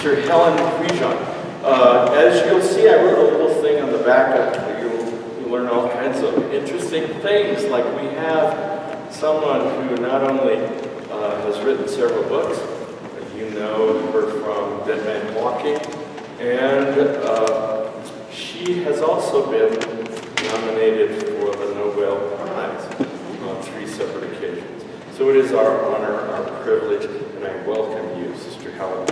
Sister Helen Prejean. As you'll see, I wrote a little thing on the back of you'll learn all kinds of interesting things, like we have someone who not only has written several books, but you know her from Dead Man Walking, and she has also been nominated for the Nobel Prize on 3 separate occasions. So it is our honor, our privilege, and I welcome you, Sister Helen.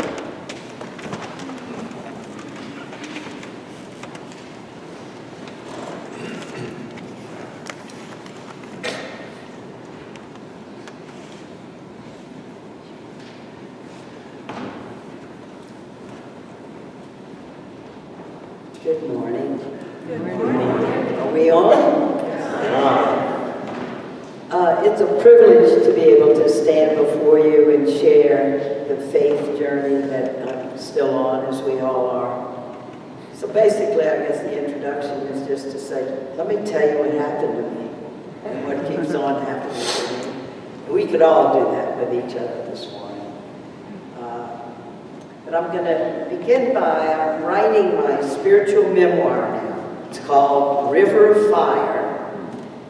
Good morning. Good morning. Are we on? It's a privilege to be able to stand before you and share the faith journey that I'm still on, as we all are. So basically, I guess the introduction is just to say, let me tell you what happened to me and what keeps on happening to me. We could all do that with each other this morning. But I'm going to begin by writing my spiritual memoir now. It's called River of Fire.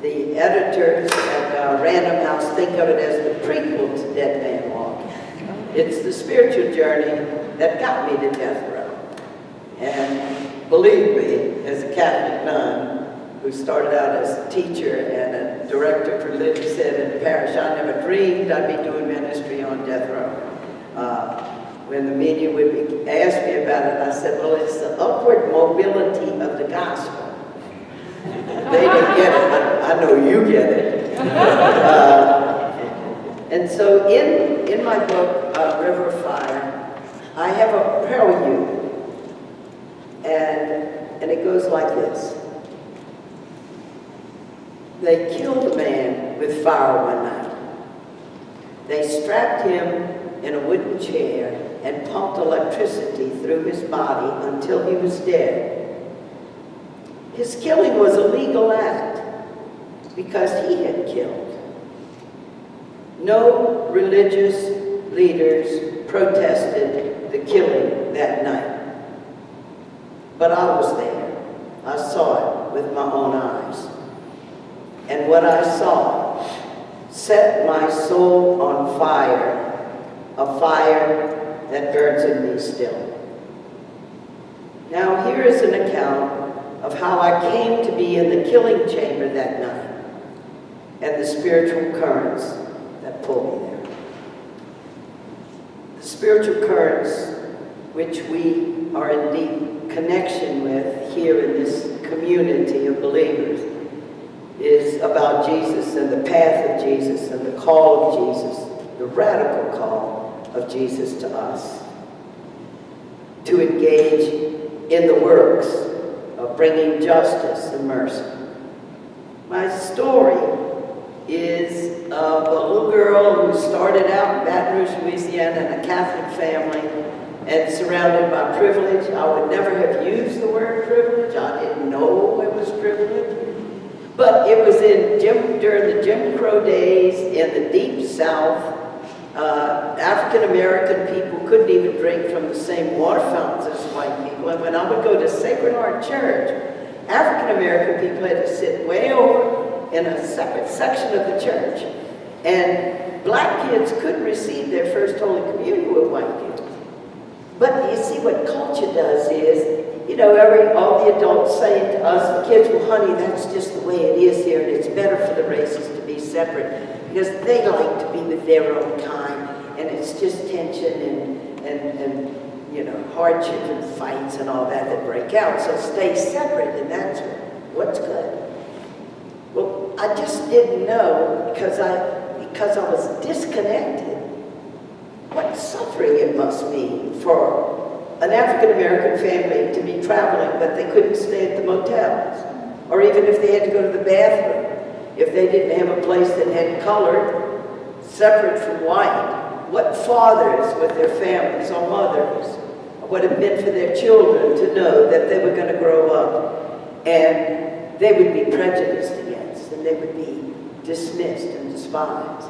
The editors at Random House think of it as the prequel to Dead Man Walking. It's the spiritual journey that got me to death row. And believe me, as a Catholic nun who started out as a teacher and a director of religious ed in the parish, I never dreamed I'd be doing ministry on death row. When the media would ask me about it, I said, well, it's the upward mobility of the gospel. They didn't get it, but I know you get it. And so in my book, River of Fire, I have a prelude, and it goes like this. They killed a man with fire one night. They strapped him in a wooden chair and pumped electricity through his body until he was dead. His killing was a legal act because he had killed. No religious leaders protested the killing that night. But I was there. I saw it with my own eyes. And what I saw set my soul on fire, a fire that burns in me still. Now here is an account of how I came to be in the killing chamber that night and the spiritual currents that pulled me there. The spiritual currents which we are in deep connection with here in this community of believers is about Jesus and the path of Jesus and the call of Jesus, the radical call of Jesus to us, to engage in the works of bringing justice and mercy. My story is of a little girl who started out in Baton Rouge, Louisiana in a Catholic family and surrounded by privilege. I would never have used the word privilege. I didn't know it was privilege. But it was during the Jim Crow days in the Deep South. African American people couldn't even drink from the same water fountains as white people. And when I would go to Sacred Heart Church, African American people had to sit way over in a separate section of the church. And black kids couldn't receive their first Holy Communion with white kids. But you see, what culture does is, you know, all the adults saying to us, the kids, well, honey, that's just the way it is here, and it's better for the races to be separate because they like to be with their own kind, and it's just tension and you know, hardship and fights and all that break out. So stay separate, and that's what's good. Well, I just didn't know because I was disconnected what suffering it must be for an African-American family to be traveling, but they couldn't stay at the motels. Or even if they had to go to the bathroom, if they didn't have a place that had color, separate from white. What fathers with their families or mothers would have been for their children to know that they were going to grow up and they would be prejudiced against and they would be dismissed and despised.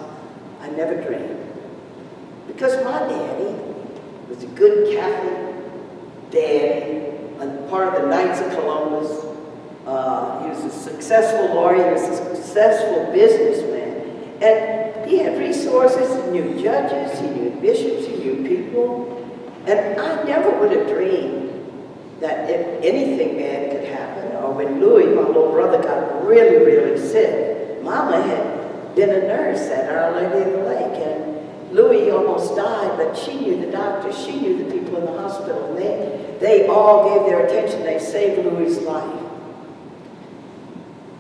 I never dreamed. Because my daddy was a good Catholic daddy, and part of the Knights of Columbus. He was a successful lawyer, he was a successful businessman. And he had resources, he knew judges, he knew bishops, he knew people. And I never would have dreamed that if anything bad could happen, or when Louis, my little brother, got really, really sick, Mama had been a nurse at Our Lady of the Lake, and Louis almost died, but she knew the doctors, she knew the people in the hospital, and they all gave their attention. They saved Louis' life.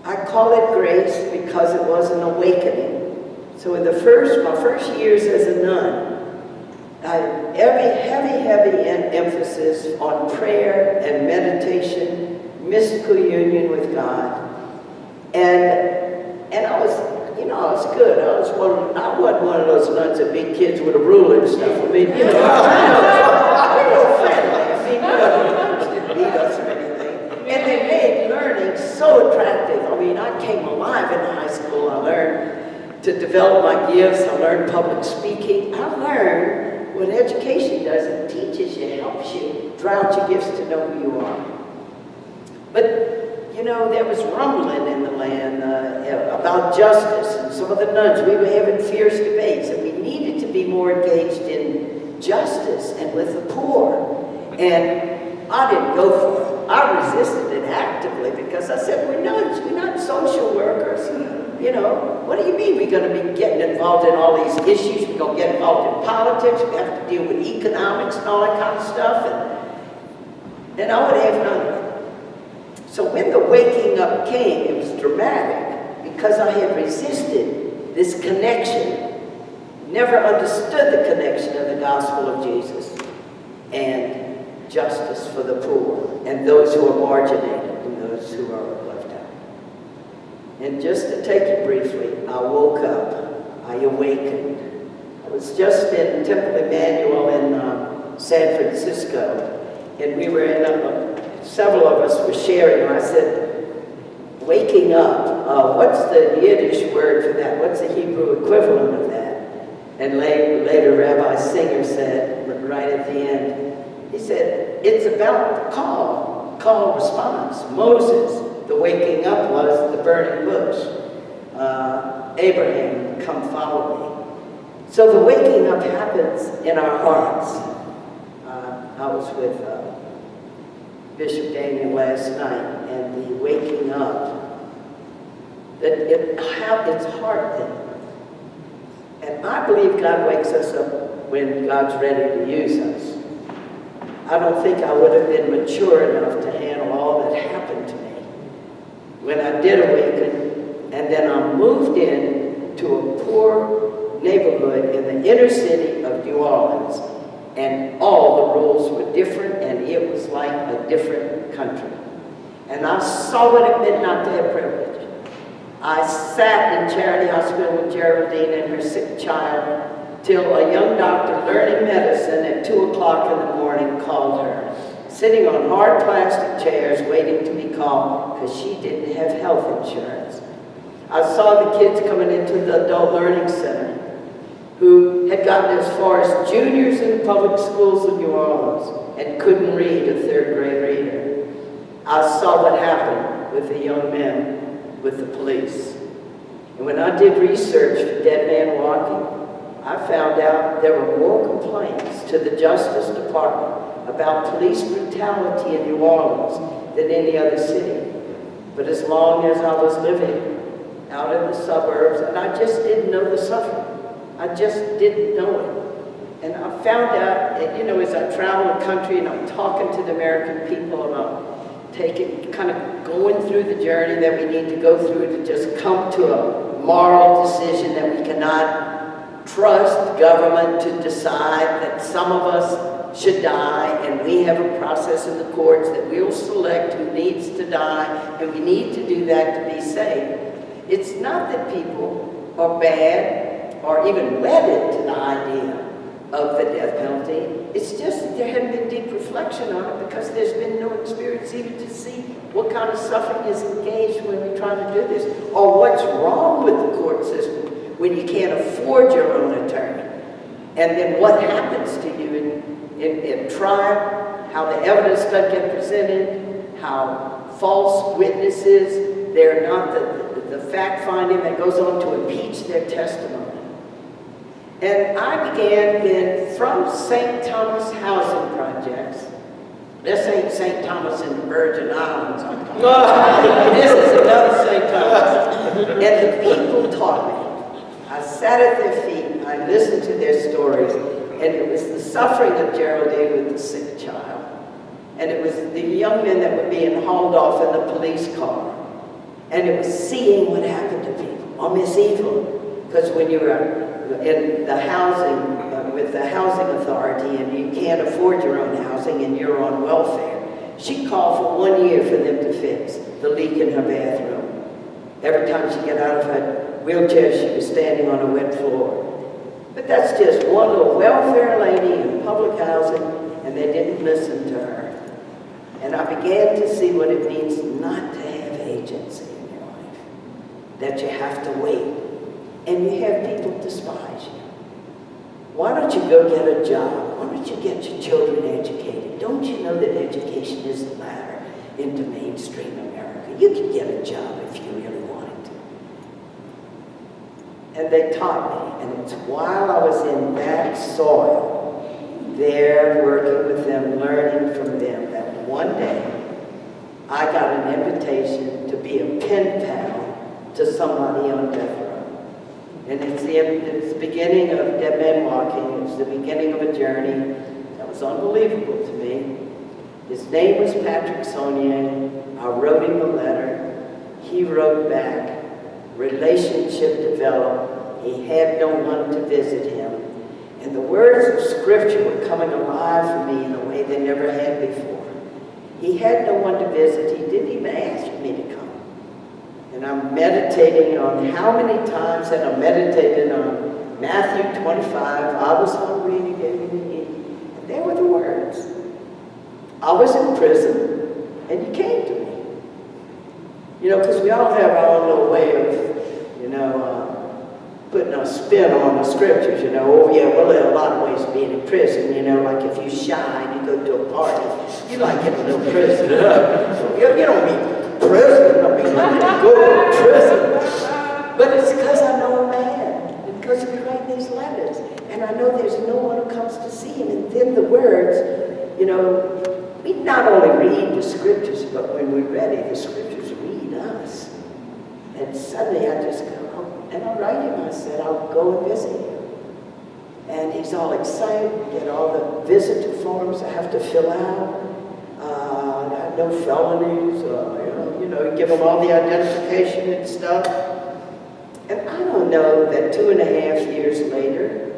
I call it grace because it was an awakening. So in my first years as a nun, I had heavy emphasis on prayer and meditation, mystical union with God. And I was, I was good. I wasn't one of those nuns that beat kids with a ruler and stuff. I mean, we were friendly. I mean, nuns didn't beat us or anything. And they made learning so attractive. I mean, I came alive in high school. I learned to develop my gifts. I learned public speaking. I learned what education does. It teaches you, helps you draw out your gifts to know who you are. But there was rumbling in the land about justice, and some of the nuns, we were having fierce debates, and we needed to be more engaged in justice and with the poor. And I didn't go for it. I resisted it actively because I said, we're nuns, we're not social workers. What do you mean we're going to be getting involved in all these issues? We're going to get involved in politics, we have to deal with economics and all that kind of stuff. And I would have none of it. So when the waking up came, it was dramatic because I had resisted this connection, never understood the connection of the gospel of Jesus and justice for the poor and those who are marginated and those who are left out. And just to take it briefly, I woke up, I awakened. I was just in Temple Emmanuel in San Francisco, and we were in several of us were sharing, and I said, waking up, what's the Yiddish word for that? What's the Hebrew equivalent of that? And later Rabbi Singer said, right at the end, he said, it's about the call response. Moses, the waking up was the burning bush. Abraham, come follow me. So the waking up happens in our hearts. I was with Bishop Daniel last night, and the waking up, it's heart thing. And I believe God wakes us up when God's ready to use us. I don't think I would have been mature enough to handle all that happened to me when I did awaken, and then I moved in to a poor neighborhood in the inner city of New Orleans. And all the rules were different, and it was like a different country. And I saw what it meant not to have privilege. I sat in Charity Hospital with Geraldine and her sick child till a young doctor learning medicine at 2 o'clock in the morning called her, sitting on hard plastic chairs waiting to be called because she didn't have health insurance. I saw the kids coming into the Adult Learning Center who had gotten as far as juniors in the public schools of New Orleans and couldn't read a third-grade reader. I saw what happened with the young men with the police. And when I did research for Dead Man Walking, I found out there were more complaints to the Justice Department about police brutality in New Orleans than any other city. But as long as I was living out in the suburbs, and I just didn't know the suffering. I just didn't know it. And I found out, as I travel the country and I'm talking to the American people about kind of going through the journey that we need to go through to just come to a moral decision that we cannot trust government to decide that some of us should die, and we have a process in the courts that we'll select who needs to die, and we need to do that to be safe. It's not that people are bad or even wedded to the idea of the death penalty. It's just that there hadn't been deep reflection on it because there's been no experience even to see what kind of suffering is engaged when we try to do this, or what's wrong with the court system when you can't afford your own attorney. And then what happens to you in trial, how the evidence doesn't get presented, how false witnesses, they're not the fact-finding that goes on to impeach their testimony. And I began then from St. Thomas housing projects. This ain't St. Thomas in the Virgin Islands. This is another St. Thomas. And the people taught me. I sat at their feet, I listened to their stories, and it was the suffering of Geraldine with the sick child. And it was the young men that were being hauled off in the police car. And it was seeing what happened to people on this evil. Because when you were in the housing, with the housing authority, and you can't afford your own housing and you're on welfare, she called for 1 year for them to fix the leak in her bathroom. Every time she got out of her wheelchair, she was standing on a wet floor. But that's just one little welfare lady in public housing, and they didn't listen to her. And I began to see what it means not to have agency in your life, that you have to wait, and you have people despise you. Why don't you go get a job? Why don't you get your children educated? Don't you know that education is the ladder into mainstream America? You can get a job if you really wanted to. And they taught me, and it's while I was in that soil, there working with them, learning from them, that one day I got an invitation to be a pen pal to somebody on death row. And it's the beginning of Dead Man Walking. It's the beginning of a journey that was unbelievable to me. His name was Patrick Saunier. I wrote him a letter. He wrote back. Relationship developed. He had no one to visit him. And the words of Scripture were coming alive for me in a way they never had before. He had no one to visit. He didn't even ask me to come. And I'm meditating on how many times, and I meditated on Matthew 25, I was hungry and you gave me to eat. And there were the words. I was in prison and you came to me. You know, because we all have our own little way of, putting a spin on the scriptures, Oh yeah, well, there are a lot of ways of being in prison, like if you shine, you go to a party, you like getting a little prison. You don't mean prison, I mean, you go to prison. But it's because I know a man, and because he writes these letters, and I know there's no one who comes to see him. And then the words, we not only read the scriptures, but when we're ready, the scriptures read us. And suddenly I just go, and I write him, I said, I'll go and visit you. And he's all excited, get all the visitor forms I have to fill out. I have no felonies, you give them all the identification and stuff. And I don't know that 2.5 years later,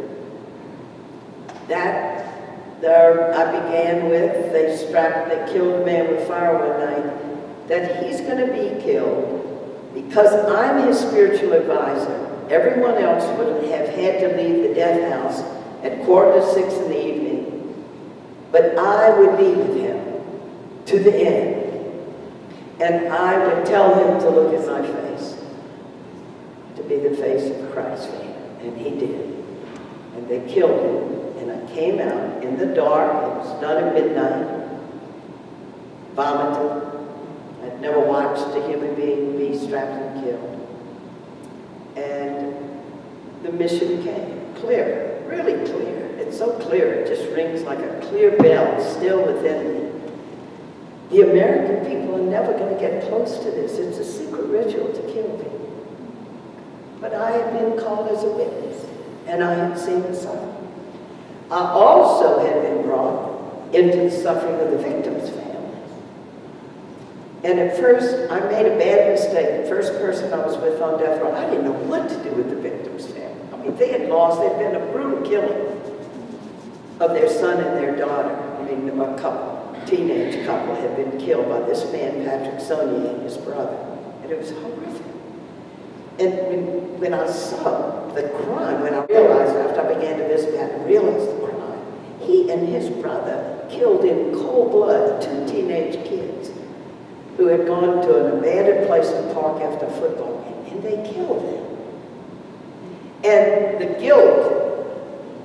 I began with, they killed a man with fire one night, that he's going to be killed because I'm his spiritual advisor. Everyone else would have had to leave the death house at 5:45 in the evening, but I would be with him to the end. And I would tell him to look at my face, to be the face of Christ for him. And he did. And they killed him. And I came out in the dark. It was done at midnight. Vomited. I'd never watched a human being be strapped and killed. And the mission came. Clear. Really clear. It's so clear. It just rings like a clear bell still within me. The American people are never going to get close to this. It's a secret ritual to kill people. But I had been called as a witness, and I had seen the suffering. I also had been brought into the suffering of the victims' families. And at first, I made a bad mistake. The first person I was with on death row, I didn't know what to do with the victims' family. I mean, there'd been a brutal killing of their son and their daughter. A couple. Teenage couple had been killed by this man, Patrick Saunier, and his brother. And it was horrific. And when I saw the crime, when I realized, after I began to visit that and realized the crime, he and his brother killed in cold blood 2 teenage kids who had gone to an abandoned place in the park after a football game, and they killed them. And the guilt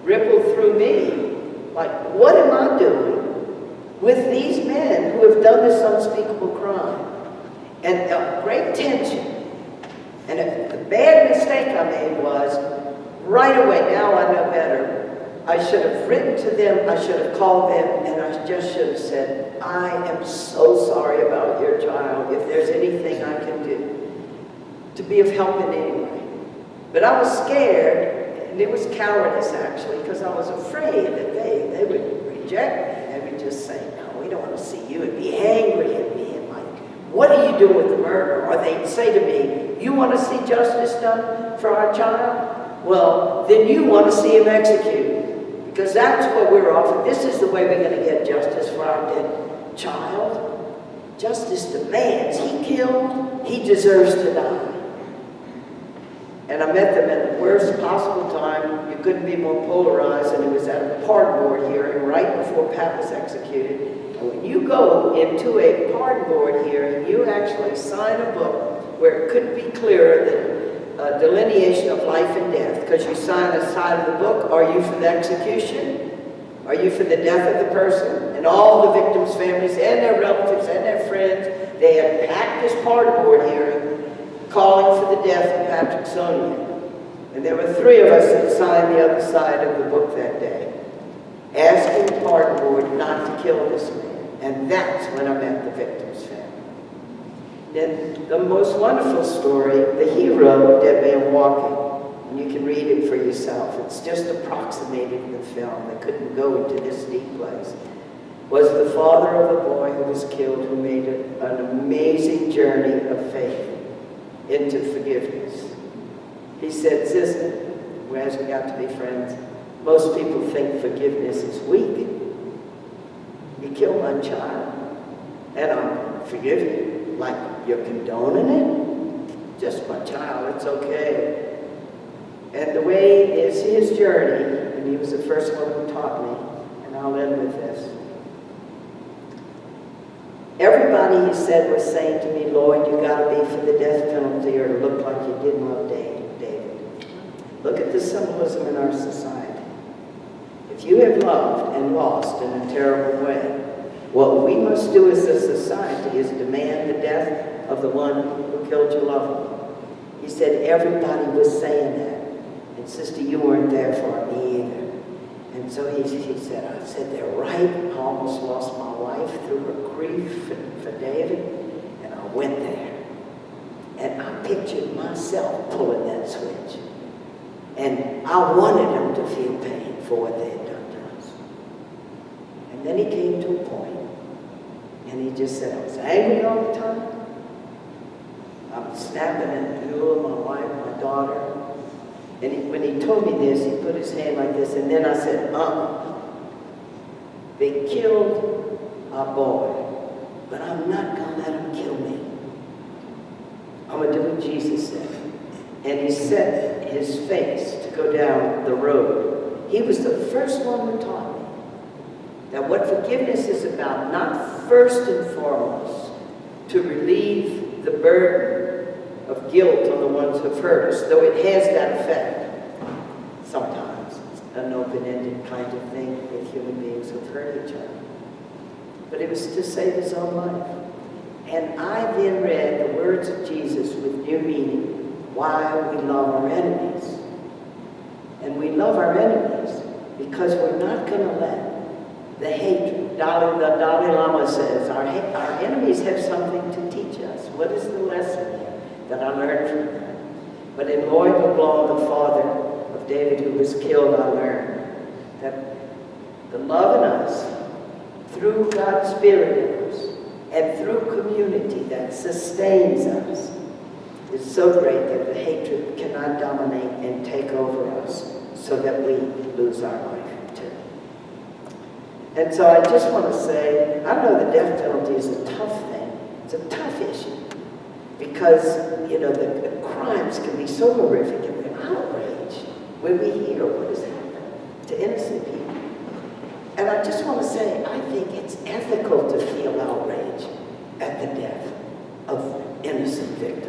rippled through me Like, what am I doing with these men who have done this unspeakable crime? And great tension. And the bad mistake I made was, right away, now I know better, I should have written to them, I should have called them, and I just should have said, I am so sorry about your child. If there's anything I can do to be of help in any way. But I was scared, and it was cowardice actually, because I was afraid that they would reject me. They would just say, no, we don't want to see you, and be angry at me, and like, what are you doing with the murder? Or they'd say to me, you want to see justice done for our child? Well, then you want to see him executed. Because that's what we're offering. This is the way we're going to get justice for our dead child. Justice demands. He killed, he deserves to die. And I met them at the worst possible time. You couldn't be more polarized, and it was at a pardon board hearing right before Pat was executed. And when you go into a pardon board hearing, you actually sign a book where it couldn't be clearer than delineation of life and death, because you sign a side of the book. Are you for the execution? Are you for the death of the person? And all the victims' families and their relatives and their friends, they had packed this pardon board hearing, calling for the death of Patrick Sonia. And there were 3 of us that signed the other side of the book that day, asking the pardon board not to kill this man. And that's when I met the victim's family. Then the most wonderful story, the hero of Dead Man Walking, and you can read it for yourself. It's just approximated in the film. They couldn't go into this deep place. Was the father of a boy who was killed, who made an amazing journey of faith into forgiveness. He said, sister, who hasn't got to be friends, most people think forgiveness is weak. You killed my child, and I'm forgive you. Like you're condoning it? Just my child, it's okay. And the way is his journey, and he was the first one who taught me, and I'll end with this. Everybody, he said, was saying to me, Lord, you got to be for the death penalty or to look like you didn't love David. Look at the symbolism in our society. If you have loved and lost in a terrible way, what we must do as a society is demand the death of the one who killed your loved one. He said everybody was saying that. And sister, you weren't there for me either. And so he said, I said, they're right. I almost lost my wife through her grief for David. And I went there. And I pictured myself pulling that switch. And I wanted him to feel pain for what they had done to us. And then he came to a point. And he just said, I was angry all the time. I was snapping at the middle of my wife, my daughter. And when he told me this, he put his hand like this. And then I said, they killed our boy, but I'm not going to let them kill me. I'm going to do what Jesus said. And he set his face to go down the road. He was the first one who taught me that what forgiveness is about, not first and foremost to relieve the burden of guilt on the ones who have hurt us, though it has that effect. Sometimes it's an open-ended kind of thing with human beings who have hurt each other. But it was to save his own life. And I then read the words of Jesus with new meaning, why we love our enemies. And we love our enemies because we're not going to let the hatred. The Dalai Lama says, our enemies have something to teach us. What is the lesson here that I learned from them? But in Lloyd LeBlanc, the father of David who was killed, I learned that the love in us, through God's Spirit in us, and through community that sustains us, is so great that the hatred cannot dominate and take over us so that we lose our life too. And so I just want to say, I know the death penalty is a tough thing. It's a tough issue because, you know, the crimes can be so horrific and we're outraged when we hear what has happened to innocent people. And I just want to say, I think it's ethical to feel outrage at the death of innocent victims.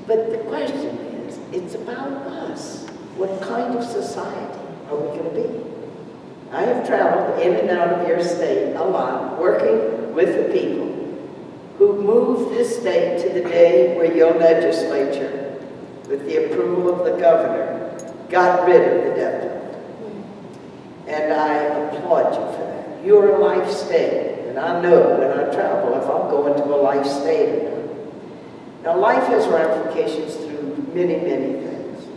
But the question is, it's about us. What kind of society are we going to be? I have traveled in and out of your state a lot, working with the people who moved this state to the day where your legislature, with the approval of the governor, got rid of the death penalty. And I applaud you for that. You're a life state, and I know when I travel if I'm going to a life state or not. Now, life has ramifications through many, many things.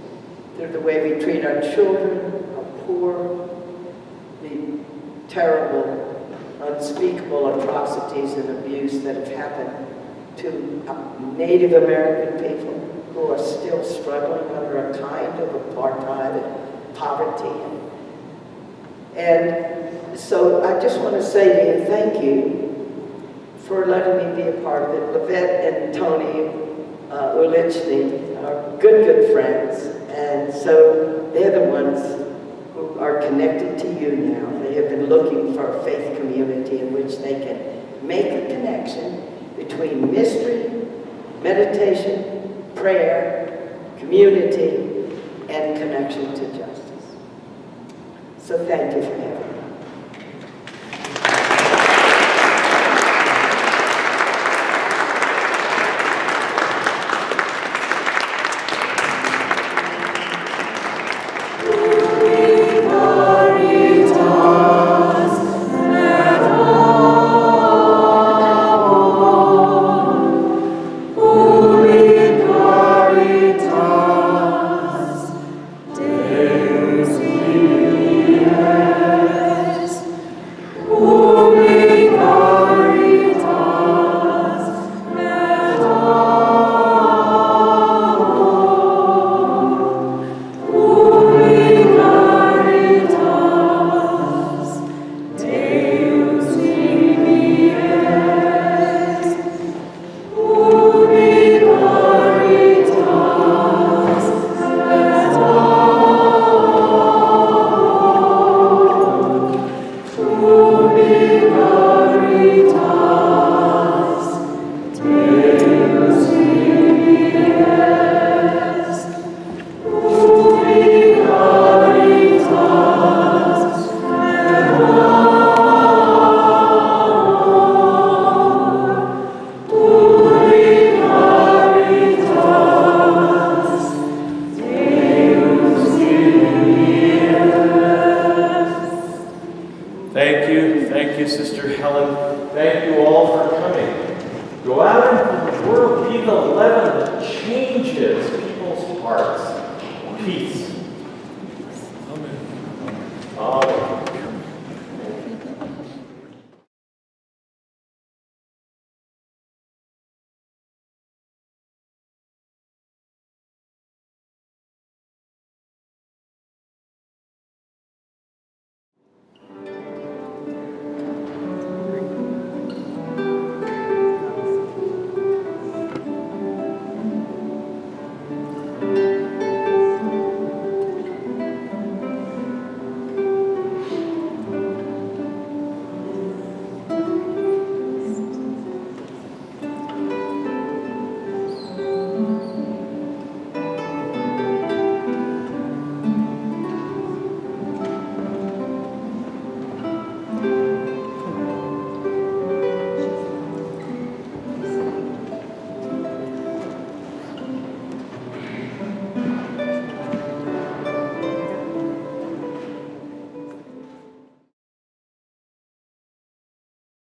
Through the way we treat our children, our poor, the terrible, unspeakable atrocities and abuse that have happened to Native American people who are still struggling under a kind of apartheid and poverty. And so I just want to say to you, thank you for letting me be a part of it. Lavette and Tony Ulichny are good friends, and so they're the ones who are connected to you now. They have been looking for a faith community in which they can make a connection between mystery, meditation, prayer, community, and connection to justice. So thank you for having me. Thank you, Sister Helen. Thank you all for coming. Go out into the world, be the leaven that changes people's hearts. Peace.